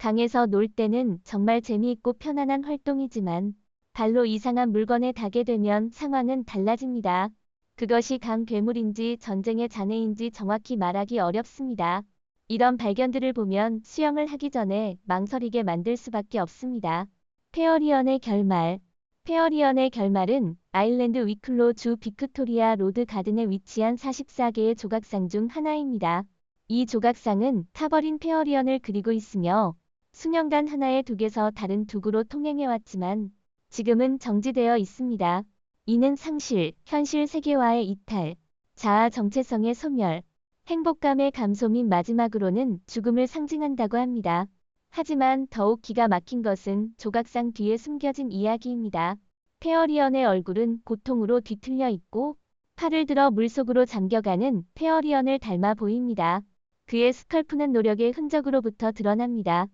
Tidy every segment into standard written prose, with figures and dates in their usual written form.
강에서 놀 때는 정말 재미있고 편안한 활동이지만 발로 이상한 물건에 닿게 되면 상황은 달라집니다. 그것이 강 괴물인지 전쟁의 잔해인지 정확히 말하기 어렵습니다. 이런 발견들을 보면 수영을 하기 전에 망설이게 만들 수밖에 없습니다. 페어리언의 결말. 페어리언의 결말은 아일랜드 위클로 주 빅토리아 로드 가든에 위치한 44개의 조각상 중 하나입니다. 이 조각상은 타버린 페어리언을 그리고 있으며 수년간 하나의 둑에서 다른 둑으로 통행해왔지만 지금은 정지되어 있습니다. 이는 상실, 현실 세계와의 이탈, 자아 정체성의 소멸, 행복감의 감소 및 마지막으로는 죽음을 상징한다고 합니다. 하지만 더욱 기가 막힌 것은 조각상 뒤에 숨겨진 이야기입니다. 페어리언의 얼굴은 고통으로 뒤틀려 있고 팔을 들어 물속으로 잠겨가는 페어리언을 닮아 보입니다. 그의 스컬프는 노력의 흔적으로부터 드러납니다.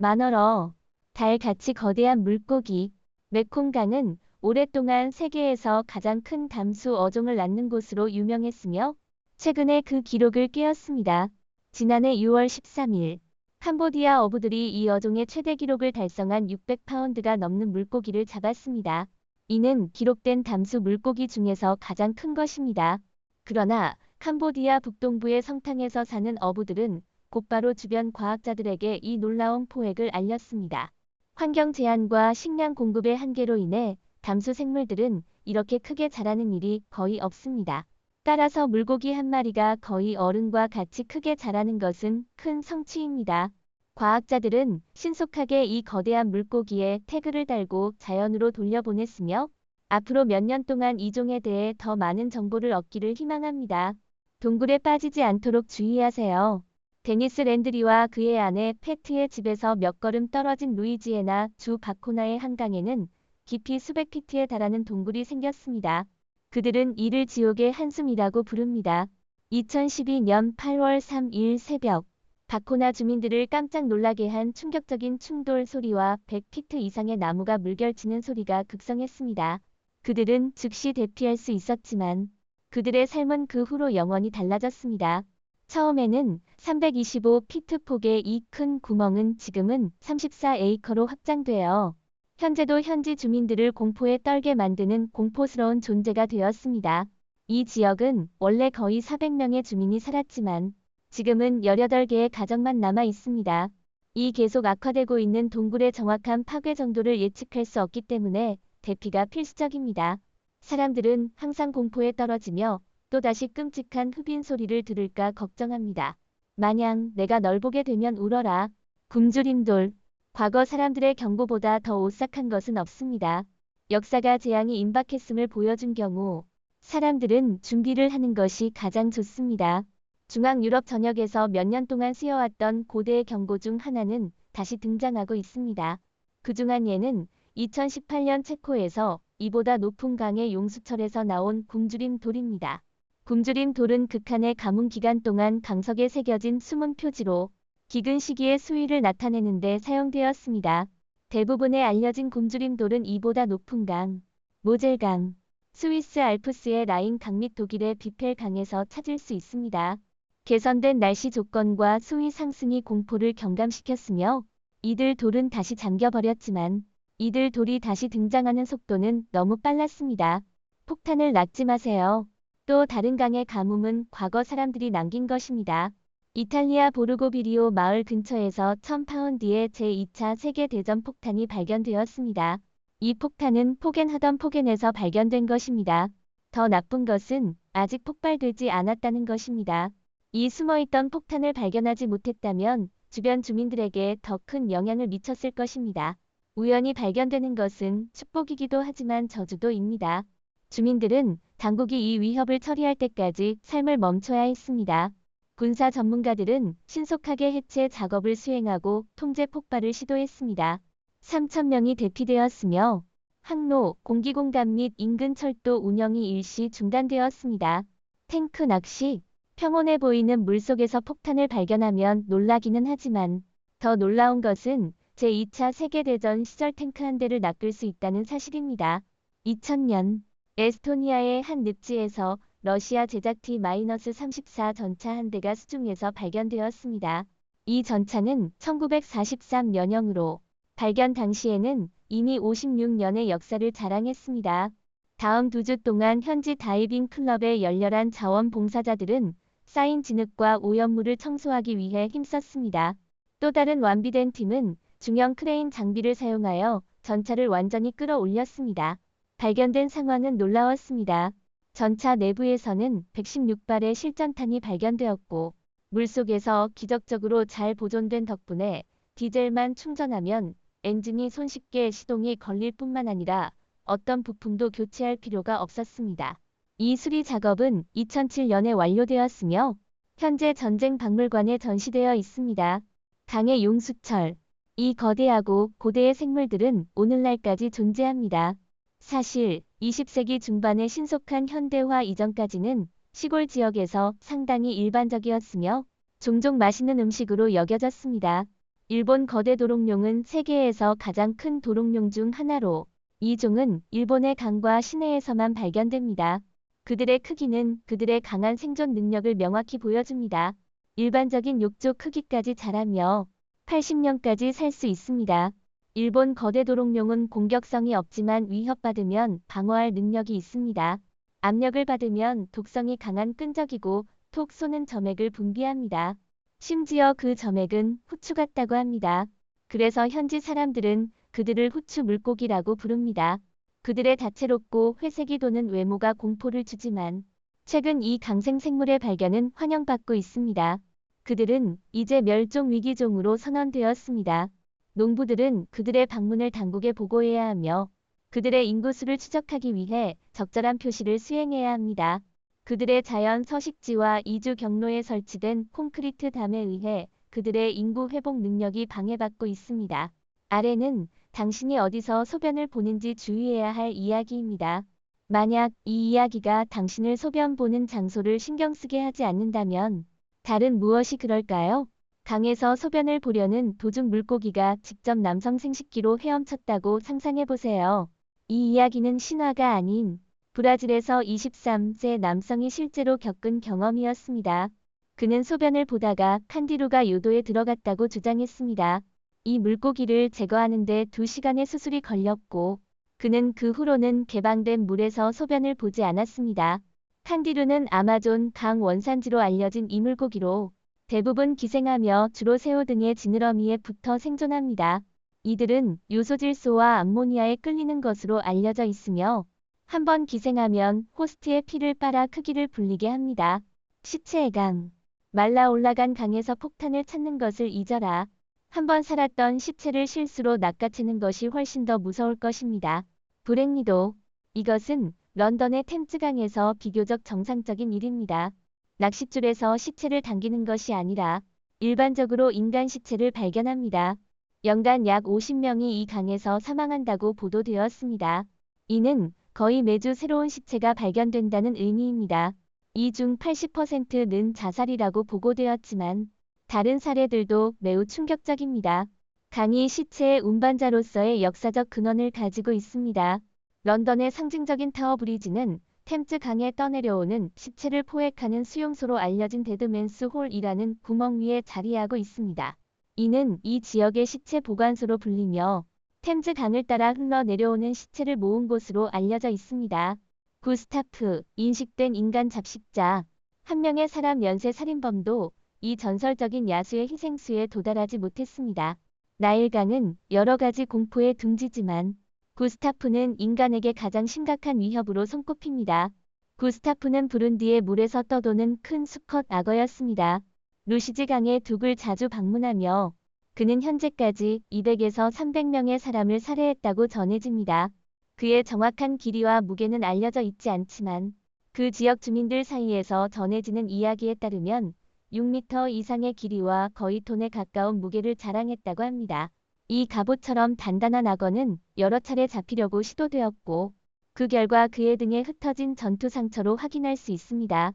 만월어, 달같이 거대한 물고기, 메콩강은 오랫동안 세계에서 가장 큰 담수 어종을 낳는 곳으로 유명했으며 최근에 그 기록을 깨었습니다. 지난해 6월 13일 캄보디아 어부들이 이 어종의 최대 기록을 달성한 600파운드가 넘는 물고기를 잡았습니다. 이는 기록된 담수 물고기 중에서 가장 큰 것입니다. 그러나 캄보디아 북동부의 성탕에서 사는 어부들은 곧바로 주변 과학자들에게 이 놀라운 포획을 알렸습니다. 환경 제한과 식량 공급의 한계로 인해 담수 생물들은 이렇게 크게 자라는 일이 거의 없습니다. 따라서 물고기 한 마리가 거의 어른과 같이 크게 자라는 것은 큰 성취입니다. 과학자들은 신속하게 이 거대한 물고기에 태그를 달고 자연으로 돌려보냈으며 앞으로 몇 년 동안 이 종에 대해 더 많은 정보를 얻기를 희망합니다. 동굴에 빠지지 않도록 주의하세요. 데니스 랜드리와 그의 아내 패트의 집에서 몇 걸음 떨어진 루이지애나 주 바코나의 한강에는 깊이 수백 피트에 달하는 동굴이 생겼습니다. 그들은 이를 지옥의 한숨이라고 부릅니다. 2012년 8월 3일 새벽, 바코나 주민들을 깜짝 놀라게 한 충격적인 충돌 소리와 100피트 이상의 나무가 물결치는 소리가 극성했습니다. 그들은 즉시 대피할 수 있었지만 그들의 삶은 그 후로 영원히 달라졌습니다. 처음에는 325피트 폭의 이 큰 구멍은 지금은 34에이커로 확장되어 현재도 현지 주민들을 공포에 떨게 만드는 공포스러운 존재가 되었습니다. 이 지역은 원래 거의 400명의 주민이 살았지만 지금은 18개의 가정만 남아 있습니다. 이 계속 악화되고 있는 동굴의 정확한 파괴 정도를 예측할 수 없기 때문에 대피가 필수적입니다. 사람들은 항상 공포에 떨어지며 또다시 끔찍한 흡인 소리를 들을까 걱정합니다. 만약 내가 널 보게 되면 울어라. 굶주림돌. 과거 사람들의 경고보다 더 오싹한 것은 없습니다. 역사가 재앙이 임박했음을 보여준 경우 사람들은 준비를 하는 것이 가장 좋습니다. 중앙 유럽 전역에서 몇 년 동안 쓰여왔던 고대의 경고 중 하나는 다시 등장하고 있습니다. 그중 한 예는 2018년 체코에서 이보다 높은 강의 용수철에서 나온 굶주림 돌입니다. 굶주림 돌은 극한의 가뭄 기간 동안 강석에 새겨진 숨은 표지로 기근 시기의 수위를 나타내는 데 사용되었습니다. 대부분의 알려진 굶주림 돌은 이보다 높은 강, 모젤강, 스위스 알프스의 라인 강 및 독일의 비펠 강에서 찾을 수 있습니다. 개선된 날씨 조건과 수위 상승이 공포를 경감시켰으며 이들 돌은 다시 잠겨버렸지만 이들 돌이 다시 등장하는 속도는 너무 빨랐습니다. 폭탄을 낙지 마세요. 또 다른 강의 가뭄은 과거 사람들이 남긴 것입니다. 이탈리아 보르고비리오 마을 근처에서 1000파운드의 제2차 세계대전 폭탄이 발견되었습니다. 이 폭탄은 포겐하던 포겐에서 발견된 것입니다. 더 나쁜 것은 아직 폭발되지 않았다는 것입니다. 이 숨어있던 폭탄을 발견하지 못했다면 주변 주민들에게 더 큰 영향을 미쳤을 것입니다. 우연히 발견되는 것은 축복이기도 하지만 저주도입니다. 주민들은 당국이 이 위협을 처리할 때까지 삶을 멈춰야 했습니다. 군사 전문가들은 신속하게 해체 작업을 수행하고 통제 폭발을 시도했습니다. 3,000명이 대피되었으며 항로, 공기공감 및 인근 철도 운영이 일시 중단되었습니다. 탱크 낚시. 평온해 보이는 물속에서 폭탄을 발견하면 놀라기는 하지만 더 놀라운 것은 제2차 세계대전 시절 탱크 한 대를 낚을 수 있다는 사실입니다. 2000년 에스토니아의 한 늪지에서 러시아 제작 T-34 전차 한 대가 수중에서 발견되었습니다. 이 전차는 1943년형으로 발견 당시에는 이미 56년의 역사를 자랑했습니다. 다음 2주 동안 현지 다이빙 클럽의 열렬한 자원봉사자들은 쌓인 진흙과 오염물을 청소하기 위해 힘썼습니다. 또 다른 완비된 팀은 중형 크레인 장비를 사용하여 전차를 완전히 끌어올렸습니다. 발견된 상황은 놀라웠습니다. 전차 내부에서는 116발의 실전탄이 발견되었고 물속에서 기적적으로 잘 보존된 덕분에 디젤만 충전하면 엔진이 손쉽게 시동이 걸릴 뿐만 아니라 어떤 부품도 교체할 필요가 없었습니다. 이 수리 작업은 2007년에 완료되었으며 현재 전쟁 박물관에 전시되어 있습니다. 강의 용수철. 이 거대하고 고대의 생물들은 오늘날까지 존재합니다. 사실 20세기 중반의 신속한 현대화 이전까지는 시골 지역에서 상당히 일반적이었으며 종종 맛있는 음식으로 여겨졌습니다. 일본 거대 도롱뇽은 세계에서 가장 큰 도롱뇽 중 하나로 이 종은 일본의 강과 시내에서만 발견됩니다. 그들의 크기는 그들의 강한 생존 능력을 명확히 보여줍니다. 일반적인 욕조 크기까지 자라며 80년까지 살 수 있습니다. 일본 거대 도롱뇽은 공격성이 없지만 위협받으면 방어할 능력이 있습니다. 압력을 받으면 독성이 강한 끈적이고 톡 쏘는 점액을 분비합니다. 심지어 그 점액은 후추 같다고 합니다. 그래서 현지 사람들은 그들을 후추 물고기라고 부릅니다. 그들의 다채롭고 회색이 도는 외모가 공포를 주지만 최근 이 강생 생물의 발견은 환영받고 있습니다. 그들은 이제 멸종 위기종으로 선언되었습니다. 농부들은 그들의 방문을 당국에 보고해야 하며 그들의 인구수를 추적하기 위해 적절한 표시를 수행해야 합니다. 그들의 자연 서식지와 이주 경로에 설치된 콘크리트 담에 의해 그들의 인구 회복 능력이 방해받고 있습니다. 아래는 당신이 어디서 소변을 보는지 주의해야 할 이야기입니다. 만약 이 이야기가 당신을 소변 보는 장소를 신경 쓰게 하지 않는다면 다른 무엇이 그럴까요? 강에서 소변을 보려는 도중 물고기가 직접 남성 생식기로 헤엄쳤다고 상상해보세요. 이 이야기는 신화가 아닌 브라질에서 23세 남성이 실제로 겪은 경험이었습니다. 그는 소변을 보다가 칸디루가 요도에 들어갔다고 주장했습니다. 이 물고기를 제거하는 데 2시간의 수술이 걸렸고 그는 그 후로는 개방된 물에서 소변을 보지 않았습니다. 칸디루는 아마존 강 원산지로 알려진 이 물고기로 대부분 기생하며 주로 새우 등의 지느러미에 붙어 생존합니다. 이들은 요소질소와 암모니아에 끌리는 것으로 알려져 있으며 한번 기생하면 호스트의 피를 빨아 크기를 불리게 합니다. 시체의 강. 말라 올라간 강에서 폭탄을 찾는 것을 잊어라. 한번 살았던 시체를 실수로 낚아채는 것이 훨씬 더 무서울 것입니다. 불행히도 이것은 런던의 템즈강에서 비교적 정상적인 일입니다. 낚싯줄에서 시체를 당기는 것이 아니라 일반적으로 인간 시체를 발견합니다. 연간 약 50명이 이 강에서 사망한다고 보도되었습니다. 이는 거의 매주 새로운 시체가 발견된다는 의미입니다. 이 중 80%는 자살이라고 보고되었지만 다른 사례들도 매우 충격적입니다. 강이 시체의 운반자로서의 역사적 근원을 가지고 있습니다. 런던의 상징적인 타워 브리지는 템즈 강에 떠내려오는 시체를 포획하는 수용소로 알려진 데드맨스 홀이라는 구멍 위에 자리하고 있습니다. 이는 이 지역의 시체 보관소로 불리며 템즈 강을 따라 흘러내려오는 시체를 모은 곳으로 알려져 있습니다. 구스타프, 인식된 인간 잡식자. 한 명의 사람 연쇄 살인범도 이 전설적인 야수의 희생수에 도달하지 못했습니다. 나일강은 여러 가지 공포의 둥지지만 구스타프는 인간에게 가장 심각한 위협으로 손꼽힙니다. 구스타프는 부룬디의 물에서 떠도는 큰 수컷 악어였습니다. 루시지 강의 둑을 자주 방문하며 그는 현재까지 200에서 300명의 사람을 살해했다고 전해집니다. 그의 정확한 길이와 무게는 알려져 있지 않지만 그 지역 주민들 사이에서 전해지는 이야기에 따르면 6m 이상의 길이와 거의 톤에 가까운 무게를 자랑했다고 합니다. 이 갑옷처럼 단단한 악어는 여러 차례 잡히려고 시도되었고 그 결과 그의 등에 흩어진 전투 상처로 확인할 수 있습니다.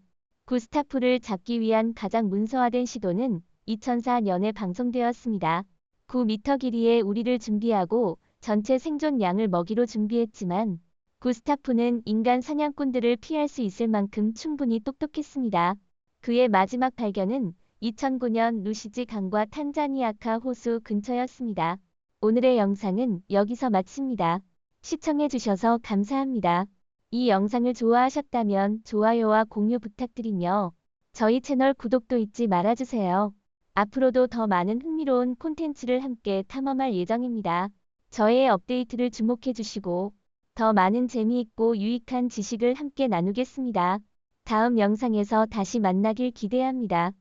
구스타프를 잡기 위한 가장 문서화된 시도는 2004년에 방송되었습니다. 9m 길이의 우리를 준비하고 전체 생존 양을 먹이로 준비했지만 구스타프는 인간 사냥꾼들을 피할 수 있을 만큼 충분히 똑똑했습니다. 그의 마지막 발견은 2009년 루시지 강과 탄자니아카 호수 근처였습니다. 오늘의 영상은 여기서 마칩니다. 시청해주셔서 감사합니다. 이 영상을 좋아하셨다면 좋아요와 공유 부탁드리며 저희 채널 구독도 잊지 말아주세요. 앞으로도 더 많은 흥미로운 콘텐츠를 함께 탐험할 예정입니다. 저의 업데이트를 주목해주시고 더 많은 재미있고 유익한 지식을 함께 나누겠습니다. 다음 영상에서 다시 만나길 기대합니다.